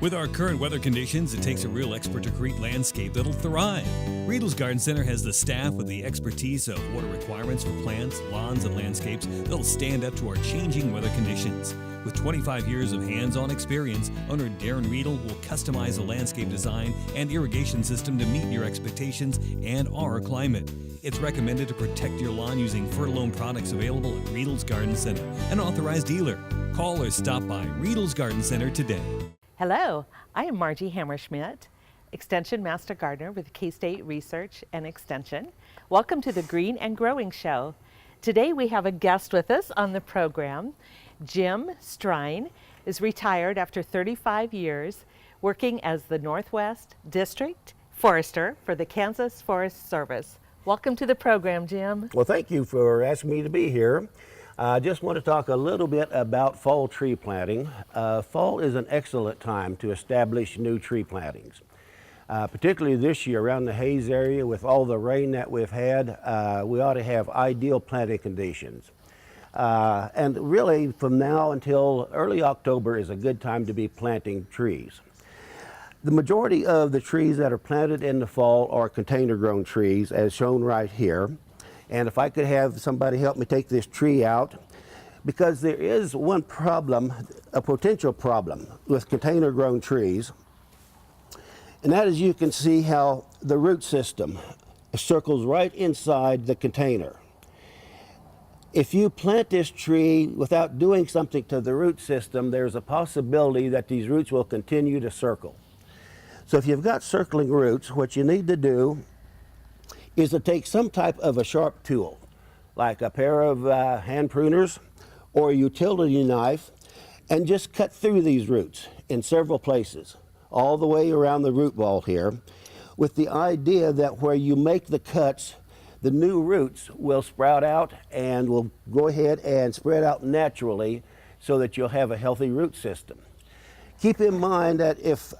With our current weather conditions, it takes a real expert to create landscape that'll thrive. Riedel's Garden Center has the staff with the expertise of water requirements for plants, lawns, and landscapes that'll stand up to our changing weather conditions. With 25 years of hands-on experience, owner Darren Riedel will customize a landscape design and irrigation system to meet your expectations and our climate. It's recommended to protect your lawn using Fertilome products available at Riedel's Garden Center, an authorized dealer. Call or stop by Riedel's Garden Center today. Hello, I am Margie Hammerschmidt, Extension Master Gardener with K-State Research and Extension. Welcome to the Green and Growing Show. Today we have a guest with us on the program. Jim Strine is retired after 35 years working as the Northwest District Forester for the Kansas Forest Service. Welcome to the program, Jim. Well, thank you for asking me to be here. I just want to talk a little bit about fall tree planting. Fall is an excellent time to establish new tree plantings. Particularly this year around the Hayes area with all the rain that we've had, we ought to have ideal planting conditions. And really from now until early October is a good time to be planting trees. The majority of the trees that are planted in the fall are container grown trees as shown right here. And if I could have somebody help me take this tree out, because there is one problem, a potential problem with container grown trees, and that is you can see how the root system circles right inside the container. If you plant this tree without doing something to the root system, there's a possibility that these roots will continue to circle. So if you've got circling roots, what you need to do is to take some type of a sharp tool, like a pair of hand pruners or a utility knife, and just cut through these roots in several places, all the way around the root ball here, with the idea that where you make the cuts, the new roots will sprout out and will go ahead and spread out naturally so that you'll have a healthy root system. Keep in mind that if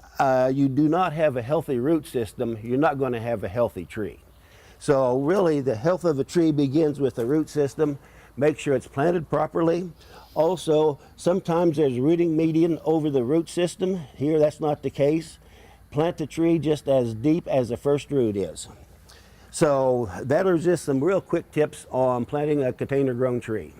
you do not have a healthy root system, you're not going to have a healthy tree. So really the health of a tree begins with the root system. Make sure it's planted properly. Also, sometimes there's rooting median over the root system. Here that's not the case. Plant the tree just as deep as the first root is. So that are just some real quick tips on planting a container grown tree.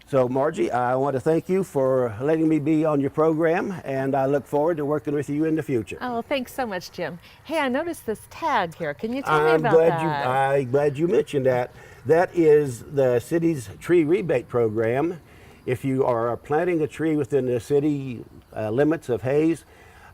So Margie, I want to thank you for letting me be on your program, and I look forward to working with you in the future. Oh, thanks so much, Jim. Hey, I noticed this tag here. Can you tell me about that? I'm glad you mentioned that. That is the city's tree rebate program. If you are planting a tree within the city limits of Hayes,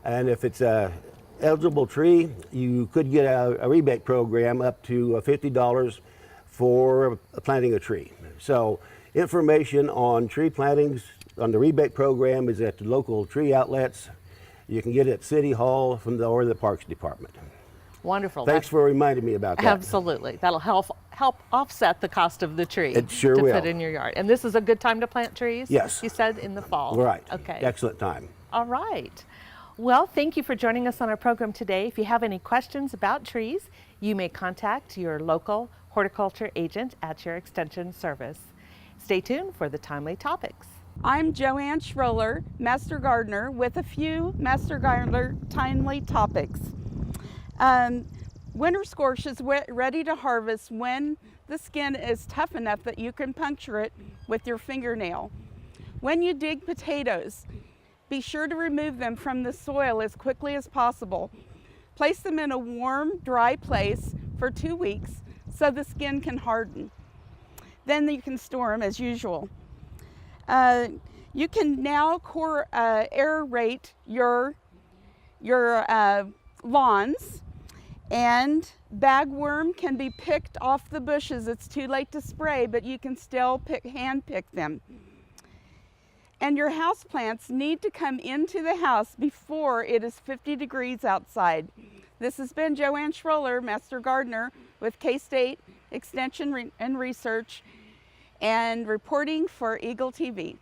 and if it's a eligible tree, you could get a rebate program up to $50 for planting a tree. So information on tree plantings on the rebate program is at the local tree outlets. You can get it at City Hall or the Parks Department. Wonderful. Thanks for reminding me about that. Absolutely. That'll help offset the cost of the tree It sure to will. put in your yard. And this is a good time to plant trees? Yes. You said in the fall. Right. Okay. Excellent time. All right. Well, thank you for joining us on our program today. If you have any questions about trees, you may contact your local horticulture agent at your extension service. Stay tuned for the timely topics. I'm Joanne Schroller, Master Gardener, with a few Master Gardener timely topics. Winter squash is ready to harvest when the skin is tough enough that you can puncture it with your fingernail. When you dig potatoes, be sure to remove them from the soil as quickly as possible. Place them in a warm, dry place for 2 weeks so the skin can harden. Then you can store them as usual. You can now aerate your lawns, and bagworm can be picked off the bushes. It's too late to spray, but you can still hand pick them. And your house plants need to come into the house before it is 50 degrees outside. This has been Joanne Schroller, Master Gardener with K-State Extension and Research, and reporting for Eagle TV.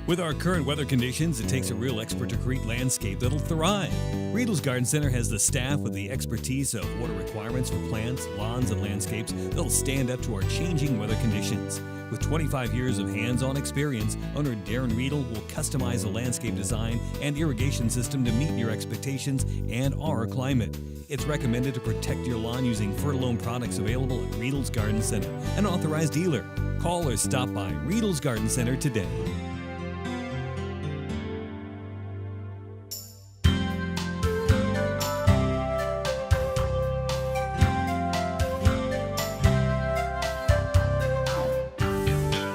With our current weather conditions, it takes a real expert to create landscape that'll thrive. Riedel's Garden Center has the staff with the expertise of water requirements for plants, lawns, and landscapes that'll stand up to our changing weather conditions. With 25 years of hands-on experience, owner Darren Riedel will customize a landscape design and irrigation system to meet your expectations and our climate. It's recommended to protect your lawn using Fertilome products available at Riedel's Garden Center, an authorized dealer. Call or stop by Riedel's Garden Center today.